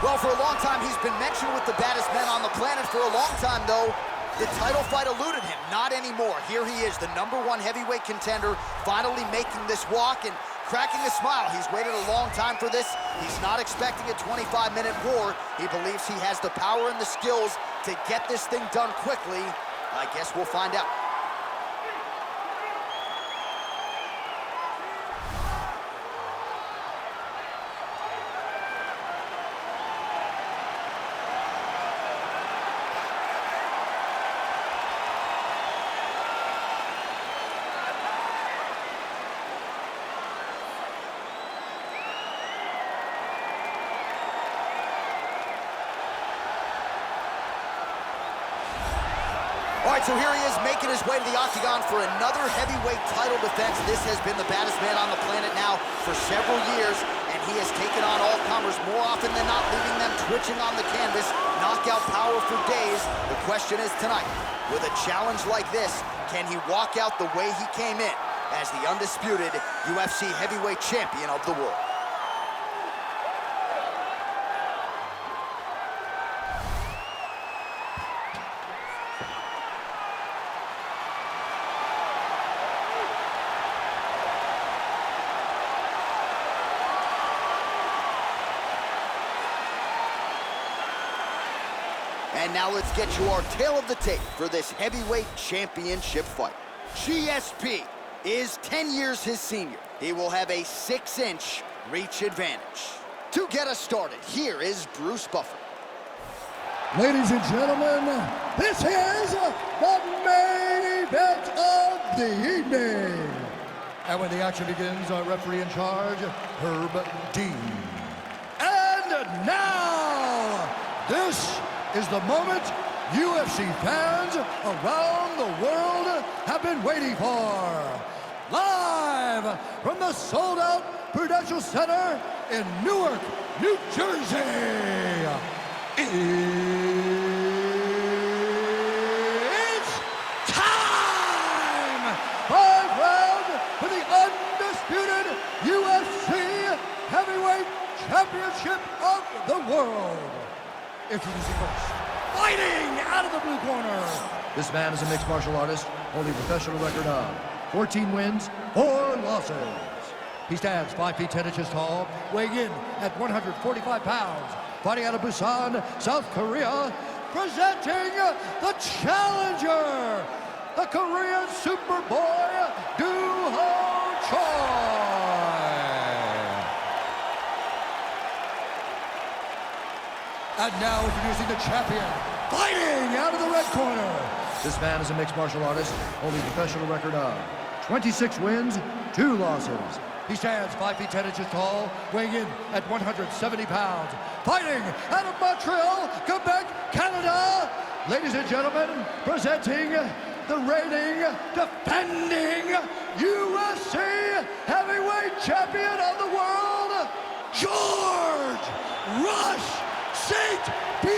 Well, for a long time, he's been mentioned with the baddest men on the planet. For a long time, though, the title fight eluded him. Not anymore. Here he is, the #1 heavyweight contender, finally making this walk and cracking a smile. He's waited a long time for this. He's not expecting a 25-minute war. He believes he has the power and the skills to get this thing done quickly. I guess we'll find out. All right, so here he is making his way to the octagon for another heavyweight title defense. This has been the baddest man on the planet now for several years, and he has taken on all comers more often than not, leaving them twitching on the canvas. Knockout power for days. The question is tonight, with a challenge like this, can he walk out the way he came in as the undisputed UFC heavyweight champion of the world? And now let's get you our tale of the tape for this heavyweight championship fight. GSP is 10 years his senior. He will have a 6-inch reach advantage. To get us started, here is Bruce Buffer. Ladies and gentlemen, this is the main event of the evening. And when the action begins, our referee in charge, Herb Dean. And now, this is the moment UFC fans around the world have been waiting for. Live from the sold-out Prudential Center in Newark, New Jersey. It's time! 5 rounds for the undisputed UFC Heavyweight Championship of the world. Introducing first, fighting out of the blue corner. This man is a mixed martial artist, holding a professional record of 14 wins, 4 losses. He stands 5 feet 10 inches tall, weighing in at 145 pounds. Fighting out of Busan, South Korea, presenting the challenger, the Korean Superboy, Do-Ho Choi. And now introducing the champion, fighting out of the red corner. This man is a mixed martial artist, holding a professional record of 26 wins, 2 losses. He stands 5 feet 10 inches tall, weighing in at 170 pounds. Fighting out of Montreal, Quebec, Canada. Ladies and gentlemen, presenting the reigning, defending UFC heavyweight champion of the world, George Rush St. Pierre!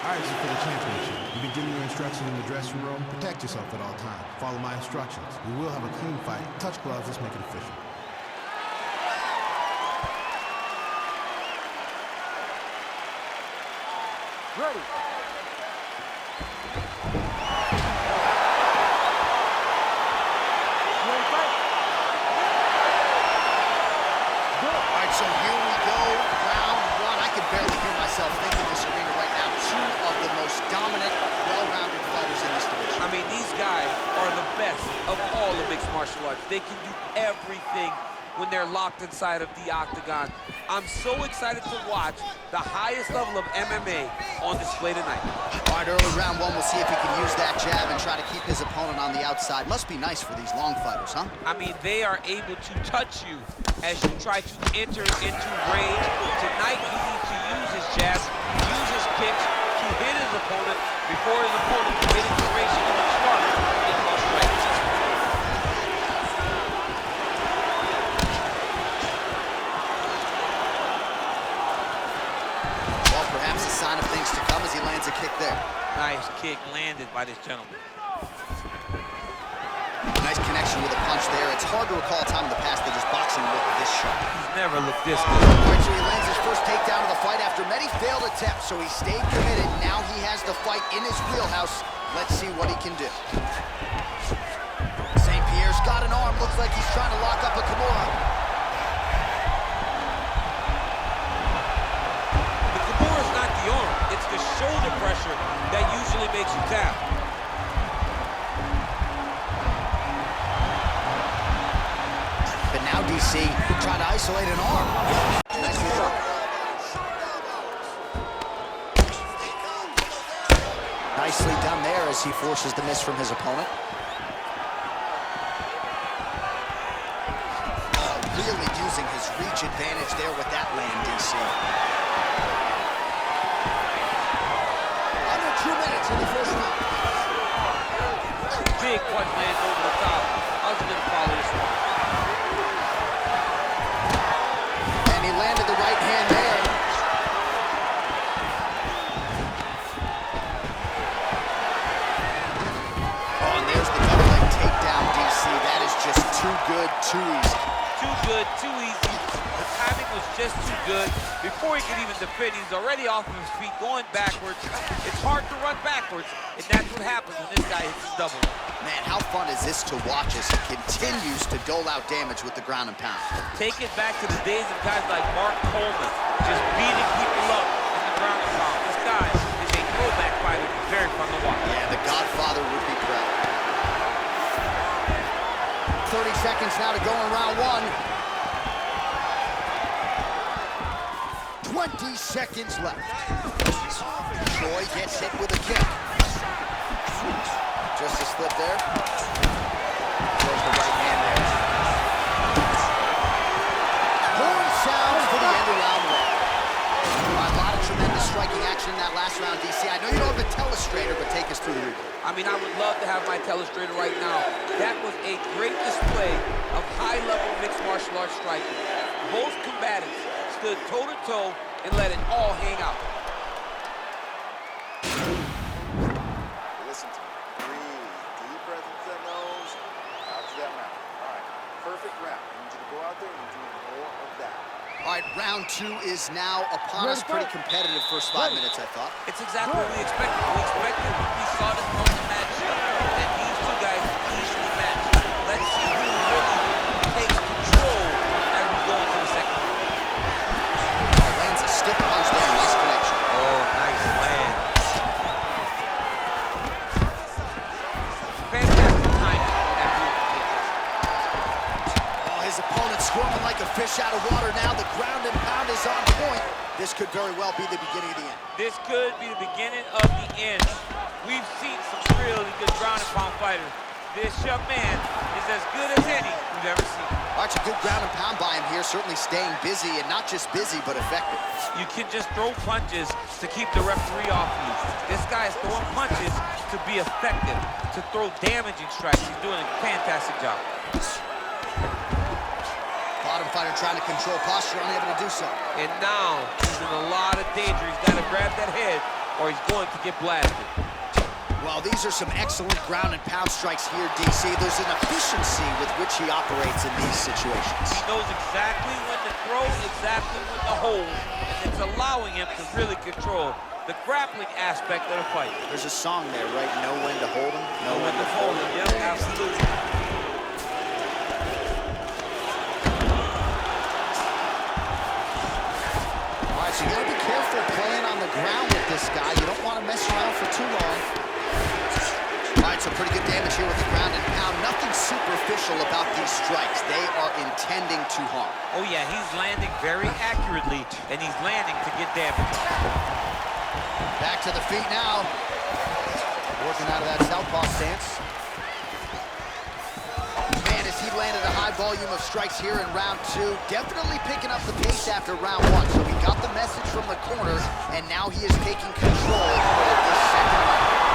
All right, this is for the championship. You've been given your instructions in the dressing room. Protect yourself at all times. Follow my instructions. We will have a clean fight. Touch gloves, let's make it official. Ready. So here we go, round 1. I can barely hear myself thinking this arena right now. 2 of the most dominant, well-rounded fighters in this division. I mean, these guys are the best of all the mixed martial arts. They can do everything when they're locked inside of the octagon. I'm so excited to watch the highest level of MMA on display tonight. All right, early round 1, we'll see if he can use that jab and try to keep his opponent on the outside. Must be nice for these long fighters, huh? I mean, they are able to touch you as you try to enter into range. Tonight, he needs to use his jab, use his kicks to hit his opponent before his opponent can get into range to start in those strikes. Well, perhaps a sign of things to come as he lands a kick there. Nice kick landed by this gentleman. Nice connection combination with a punch there. It's hard to recall a time in the past that his boxing looked this sharp. He's never looked this good. All right, so he lands his first takedown of the fight after many failed attempts, so he stayed committed. Now he has the fight in his wheelhouse. Let's see what he can do. St. Pierre's got an arm. Looks like he's trying to lock up a Kimura. The Kimura's not the arm. It's the shoulder pressure that usually makes you tap. But now DC trying to isolate an arm. Nice work. Nicely done there as he forces the miss from his opponent. Really using his reach advantage there with that land, DC. Under 2 minutes in the first round. Big punch lands over the top. How's he gonna follow this one? And he landed the right hand there. Oh, and there's the double leg takedown, DC. That is just too good, too easy. Too good, too easy. The timing was just too good. Before he could even defend, he's already off of his feet, going backwards. It's hard to run backwards, and that's what happens when this guy hits his double. Man, how fun is this to watch as he continues to dole out damage with the ground and pound? Take it back to the days of guys like Mark Coleman, just beating people up in the ground and pound. This guy is a throwback fighter. Very fun to watch. Yeah, the Godfather would be proud. 30 seconds now to go in round one. 20 seconds left. Troy gets hit with a kick. Just a slip there. Throws the right hand there. Horn sounds for the end of round one. A lot of tremendous striking action in that last round, DC. I know you don't have a telestrator, but take us through the replay. I mean, I would love to have my telestrator right now. That was a great display of high-level mixed martial arts striking. Both combatants stood toe-to-toe and let it all hang out. Listen to me. Breathe. Deep breath into that nose, out to that mouth. All right. Perfect round. I need you to go out there and do more of that. All right, round two is now upon us. Pretty competitive first 5 minutes, I thought. It's exactly what we expected. We expected when we saw this moment matchup that these two guys would easily match. Let's see who really takes control as we go into the second round. Lands a stiff punch there. Nice connection. Oh, nice land. Fantastic timing on that move. Oh, his opponent squirming like a fish out of water now. The ground and pound is on point. This could very well be the beginning of the end. This could be the beginning of the end. We've seen some really good ground and pound fighters. This young man is as good as any we've ever seen. All right, a good ground and pound by him here. Certainly staying busy, and not just busy, but effective. You can just throw punches to keep the referee off you. This guy is throwing punches to be effective, to throw damaging strikes. He's doing a fantastic job. Bottom fighter trying to control posture, unable to do so. And now he's in a lot of danger. He's got to grab that head or he's going to get blasted. Well, these are some excellent ground and pound strikes here, DC. There's an efficiency with which he operates in these situations. He knows exactly when to throw, exactly when to hold, and it's allowing him to really control the grappling aspect of the fight. There's a song there, right? Know when to hold him, Know when to hold him. Yep, absolutely. All right, so you gotta be careful playing on the ground with this guy. You don't want to mess around for too long. All right, so pretty good damage here with the ground and pound. Nothing superficial about these strikes. They are intending to harm. Oh yeah, he's landing very accurately, and he's landing to get damage. Back to the feet now. Working out of that southpaw stance. Man, as he landed a high volume of strikes here in round two. Definitely picking up the pace after round one. So he got the message from the corner, and now he is taking control of this second round.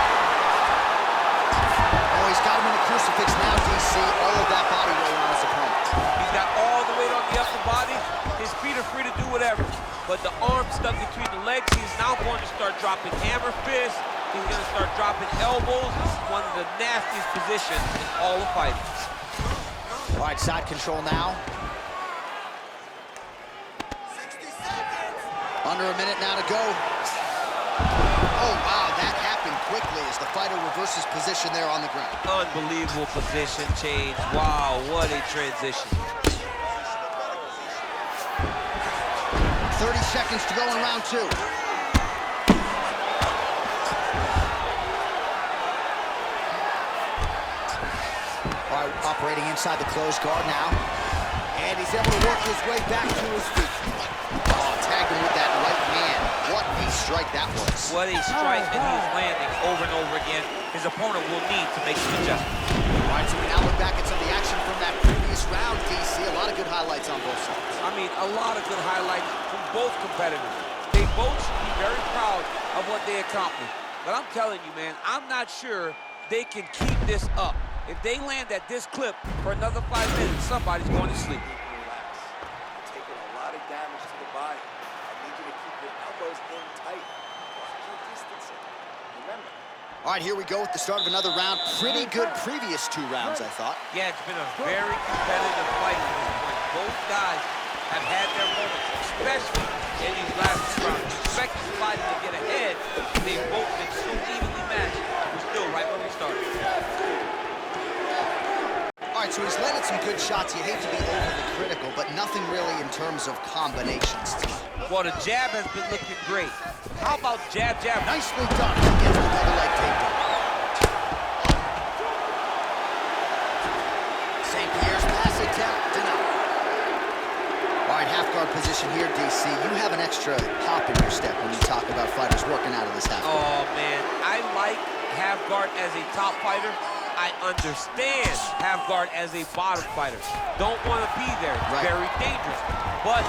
Oh, he's got him in the crucifix now, DC. All of that body weight on his opponent. He's got all the weight on the upper body. His feet are free to do whatever. But the arm stuck between the legs. He's now going to start dropping hammer fists. He's going to start dropping elbows. This is one of the nastiest positions in all of fighting. All right, side control now. Under a minute now to go. Oh, wow, that happened quickly as the fighter reverses position there on the ground. Unbelievable position change. Wow, what a transition. 30 seconds to go in round 2. All right, operating inside the closed guard now. And he's able to work his way back to his feet. Oh, tagged him with that right hand. What a strike that was. What a strike that he is landing over and over again. His opponent will need to make some adjustments. All right, so we now look back at some of the action from that previous round, DC. A lot of good highlights on both sides. I mean, a lot of good highlights from both competitors. They both should be very proud of what they accomplished. But I'm telling you, man, I'm not sure they can keep this up. If they land at this clip for another 5 minutes, somebody's going to sleep. Relax. You're taking a lot of damage to the body. I need you to keep your elbows in tight. Watch your distancing. Remember. All right, here we go with the start of another round. Pretty good previous 2 rounds, I thought. Yeah, it's been a very competitive fight at this point. Both guys have had their moments, especially in these last 2 rounds. Expect somebody to get ahead. They've both been so evenly matched. We're still right where we started. All right, so he's landed some good shots. You hate to be overly critical, but nothing really in terms of combinations tonight. Well, the jab has been looking great. How about jab, jab? Nicely done. He gets the double leg takedown. St. Pierre's pass attempt denied. All right, half guard position here, DC. You have an extra hop in your step when you talk about fighters working out of this half guard. Oh, man. I like half guard as a top fighter. I understand half guard as a bottom fighter. Don't want to be there. Right. Very dangerous. But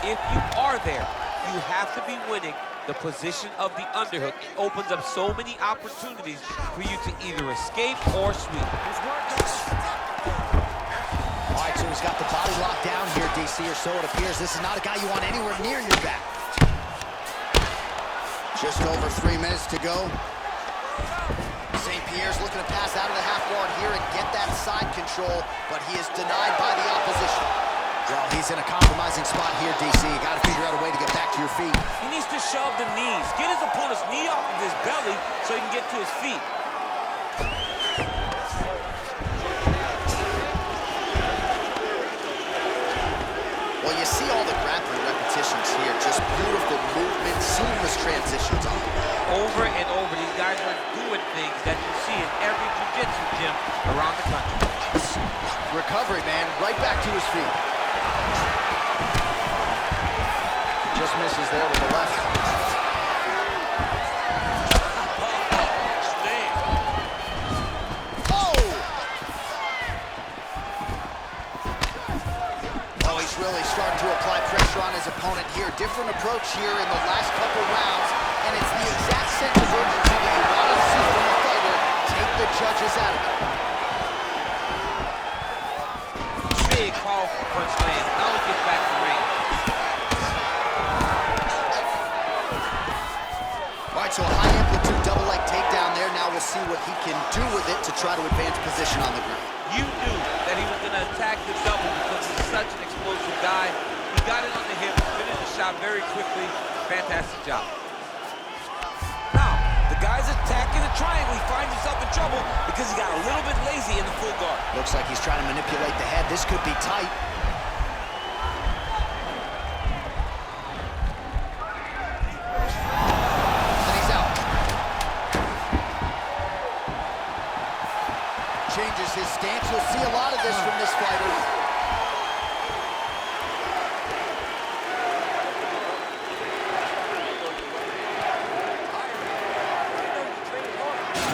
if you are there, you have to be winning the position of the underhook. It opens up so many opportunities for you to either escape or sweep. All right, so he's got the body locked down here, DC, or so it appears. This is not a guy you want anywhere near your back. Just over 3 minutes to go. St. Pierre's looking to pass out of the half guard here and get that side control, but he is denied by the opposition. Well, he's in a compromising spot here, DC. You got to figure out a way to get back to your feet. He needs to shove the knees. Get his opponent's knee off of his belly so he can get to his feet. Well, you see all the grappling repetitions here. Just beautiful movement, seamless transitions on it. Over and over, these guys are doing things that you see in every jiu-jitsu gym around the country. Recovery, man, right back to his feet. Just misses there with the left. Oh, he's really starting to apply pressure on his opponent here. Different approach here in the last couple rounds, and it's the exact sense of urgency that you want to see from a fighter. Take the judges out of it. Big, powerful punch land. Now he gets back to range. All right, so a high amplitude double leg takedown there. Now we'll see what he can do with it to try to advance position on the ground. You knew that he was going to attack the double because he's such an explosive guy. He got it on the hip, finished the shot very quickly. Fantastic job. Now, the guy's attacking the triangle. He finds himself in trouble because he got a little bit lazy in the full guard. Looks like he's trying to manipulate the head. This could be tight. And he's out. Changes his stance. You'll see a lot of this from this fighter.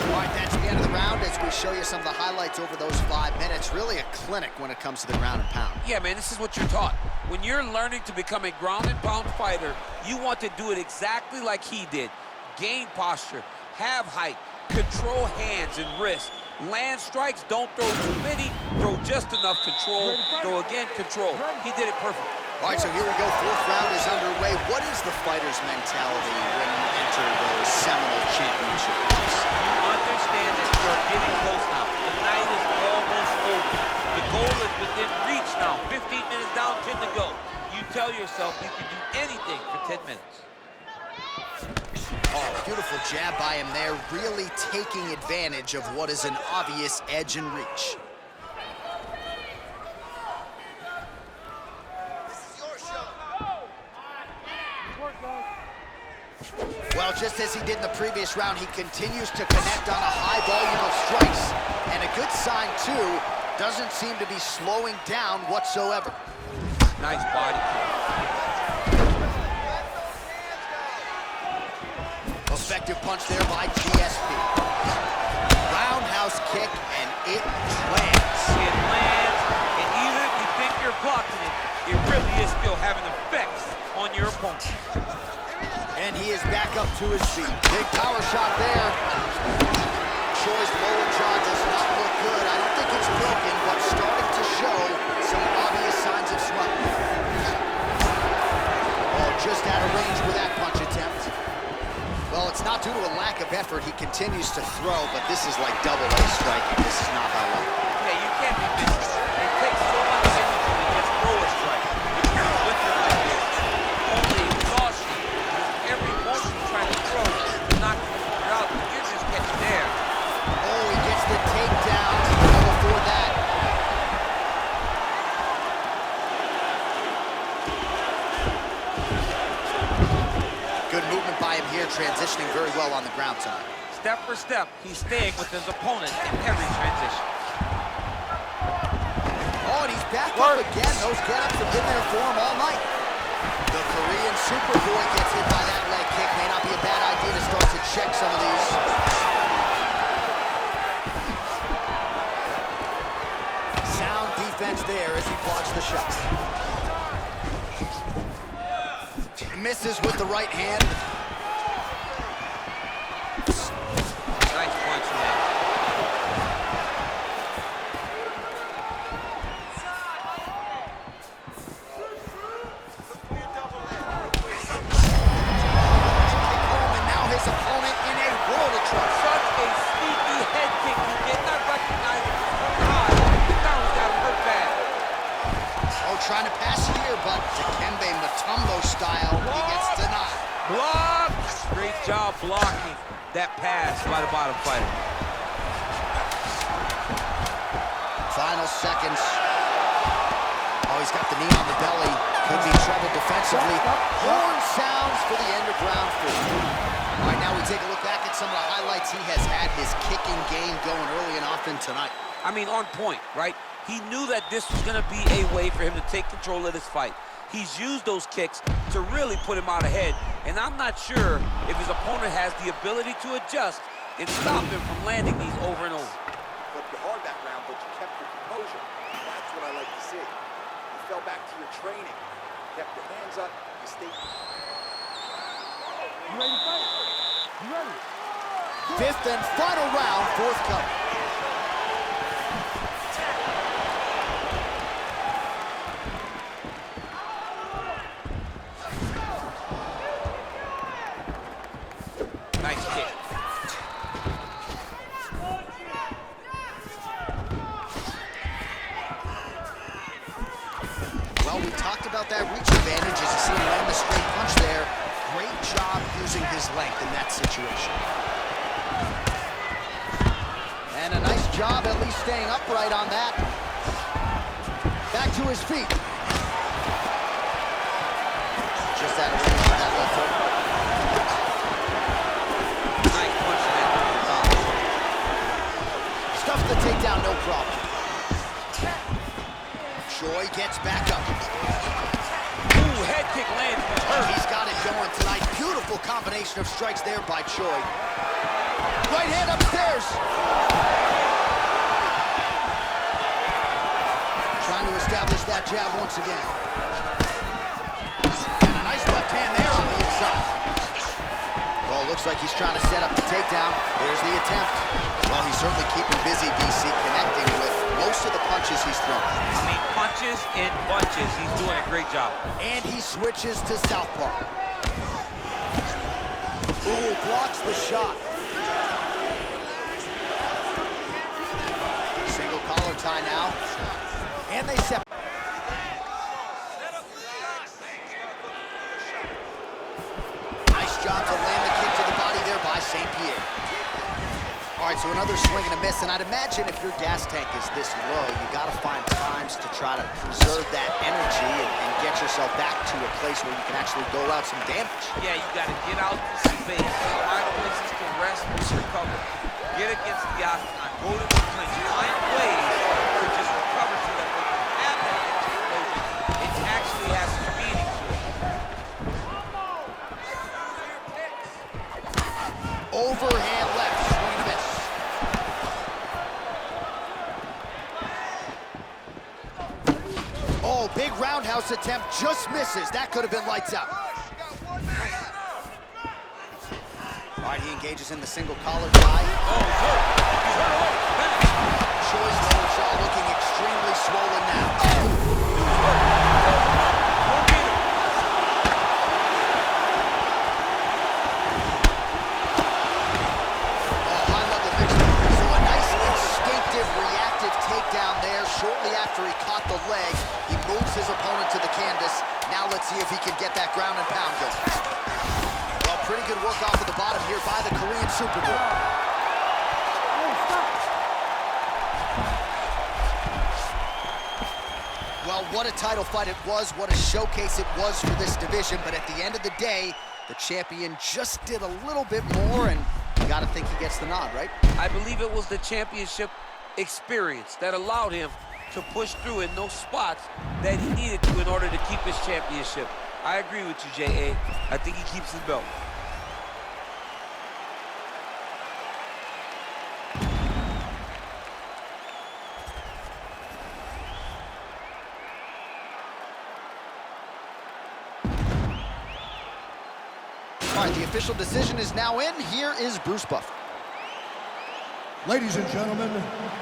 All right, that's the end of the round as we show you some of the highlights over those 5 minutes. Really a clinic when it comes to the ground and pound. Yeah, man, this is what you're taught. When you're learning to become a ground and pound fighter, you want to do it exactly like he did. Gain posture, have height, control hands and wrists. Land strikes, don't throw too many, throw just enough control, throw again, control. He did it perfect. All right, so here we go. 4th round is underway. What is the fighter's mentality when you enter those seminal championship rounds? You understand that you're getting close now. The night is almost over. The goal is within tell yourself you can do anything for 10 minutes. Oh, beautiful jab by him there, really taking advantage of what is an obvious edge and reach. Well, just as he did in the previous round, he continues to connect on a high volume of strikes. And a good sign, too, doesn't seem to be slowing down whatsoever. Nice body kick. Effective punch there by GSP. Roundhouse kick, and it lands. It lands, and even if you think you're blocking it, it really is still having effects on your opponent. And he is back up to his feet. Big power shot there. Choi's lower jaw does not look good. I don't think it's broken, but starting to show some obvious signs of swelling. Oh, just out of range with that punch attempt. Well, it's not due to a lack of effort. He continues to throw, but this is like double-A striking. This is not high level. Yeah, you can't be missing. It takes so much energy to just throw a strike. If you're with it like this, only exhaustion. Every motion you're trying to throw is not going to figure out. You're just getting there. Oh, he gets the takedown. Well before that. Good movement by him here, transitioning very well on the ground tonight. Step for step, he's staying with his opponent in every transition. Oh, and he's back up again. Those get-ups have been there for him all night. The Korean Superboy gets hit by that leg kick. May not be a bad idea to start to check some of these. Sound defense there as he blocks the shot. Misses with the right hand. Nice punch there. And now his opponent in a world of trouble. Such a sneaky head kick. He did not recognize it. Now he's got him hurt bad. Oh, trying to pass here, but Dikembe Mutombo style, he gets denied. Block! Great job blocking that pass by the bottom fighter. Final seconds. Oh, he's got the knee on the belly. Could be trouble defensively. Horn sounds for the end of round 4. All right, now we take a look back at some of the highlights. He has had his kicking game going early and often tonight. I mean, on point, right? He knew that this was going to be a way for him to take control of this fight. He's used those kicks to really put him out ahead, and I'm not sure if his opponent has the ability to adjust and stop him from landing these over and over. Flipped you hard that round, but you kept your composure. That's what I like to see. You fell back to your training. Kept your hands up. You stayed. You ready to fight? You ready? Fifth and final round, forthcoming. Nice kick. Well, we talked about that reach advantage as you see him land the straight punch there. Great job using his length in that situation. And a nice job at least staying upright on that. Back to his feet. Just out of range for that left hook. Nice punch to that top. Stuffs the takedown, no problem. Choi gets back up. Ooh, head kick lands. He's got it going tonight. Beautiful combination of strikes there by Choi. Right hand upstairs. Trying to establish that jab once again. And a nice left hand there on the inside. Well, looks like he's trying to set up the takedown. There's the attempt. Well, he's certainly keeping busy, DC, connecting with most of the punches he's thrown. I mean, punches and bunches. He's doing a great job. And he switches to southpaw. Ooh, blocks the shot. Single collar tie now. And they separate. right, so another swing and a miss, and I'd imagine if your gas tank is this low, you gotta find times to try to preserve that energy and get yourself back to a place where you can actually dole out some damage. Yeah, you gotta get out to space, find places to rest and recover. Get against the octagon, go to the clinch, find ways to just recover so that when you have that explosion, it actually has some meaning to it. Overhand left, swing and a miss. Oh, big roundhouse attempt, just misses. That could have been lights out. All right, he engages in the single collar tie. Oh, he's hurt. He's hurt. Choi's lower jaw looking extremely swollen now. Takedown there shortly after he caught the leg. He moves his opponent to the canvas. Now let's see if he can get that ground and pound going. Well, pretty good work off of the bottom here by the Korean Superboy. Well, what a title fight it was. What a showcase it was for this division. But at the end of the day, the champion just did a little bit more, and you got to think he gets the nod, right? I believe it was the championship experience that allowed him to push through in those spots that he needed to in order to keep his championship. I agree with you, J.A. I think he keeps his belt. All right, the official decision is now in. Here is Bruce Buffer. Ladies and gentlemen,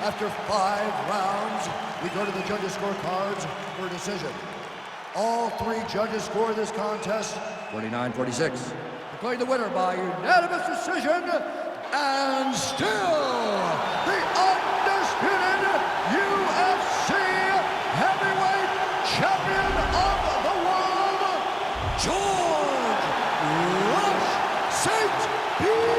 after 5 rounds, we go to the judges' scorecards for a decision. All 3 judges score this contest 49-46. Declaring the winner by unanimous decision, and still the undisputed UFC heavyweight champion of the world, George Rush St. Pierre!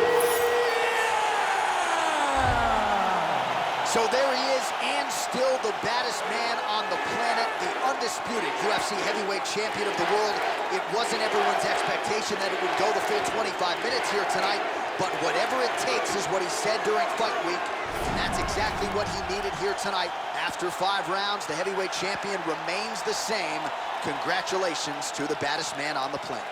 So there he is, and still the baddest man on the planet, the undisputed UFC heavyweight champion of the world. It wasn't everyone's expectation that it would go the full 25 minutes here tonight, but whatever it takes is what he said during fight week, and that's exactly what he needed here tonight. After 5 rounds, the heavyweight champion remains the same. Congratulations to the baddest man on the planet.